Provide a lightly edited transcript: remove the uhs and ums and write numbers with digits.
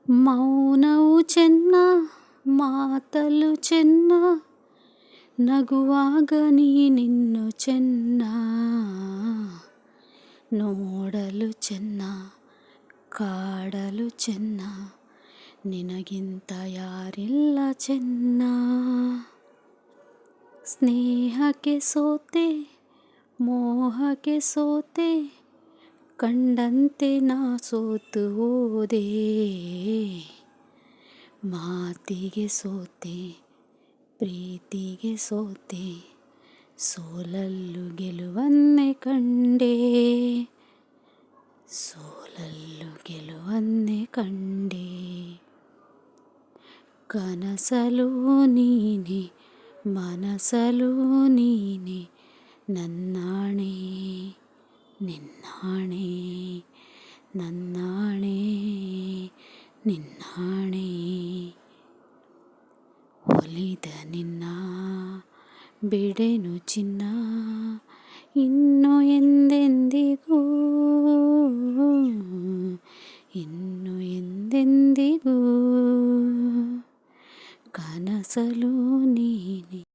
ಮೌನವು ಚೆನ್ನ, ಮಾತಲು ಚೆನ್ನ, ನಗುವಾಗ ನೀನಿನ್ನು ಚೆನ್ನ, ನೋಡಲು ಚೆನ್ನ, ಕಾಡಲು ಚೆನ್ನ, ನಿನಗಿಂತ ಯಾರಿಲ್ಲ ಚೆನ್ನ. ಸ್ನೇಹಕ್ಕೆ ಸೋತೆ, ಮೋಹಕ್ಕೆ ಸೋತೆ, ಕಂಡಂತೆ ನಾ ಸೋತು ಹೋದೆ. ಮಾತಿಗೆ ಸೋತೆ, ಪ್ರೀತಿಗೆ ಸೋತೆ, ಸೋಲಲ್ಲೂ ಗೆಲುವನ್ನೇ ಕಂಡೆ, ಸೋಲಲ್ಲೂ ಗೆಲುವನ್ನೇ ಕಂಡೆ. ಕನಸಲು ನೀನೆ, ಮನಸಲು ನೀನೆ, ನನ್ನಾಣೆ ನಿನ್ನಾಣೆ, ನನ್ನಾಣೆ ನಿನ್ನಾಣೆ. ಒಲಿದ ನಿನ್ನ ಬಿಡೆನು ಚಿನ್ನ, ಇನ್ನು ಎಂದೆಂದಿಗೂ, ಇನ್ನು ಎಂದೆಂದಿಗೂ. ಕನಸಲು ನೀನೆ.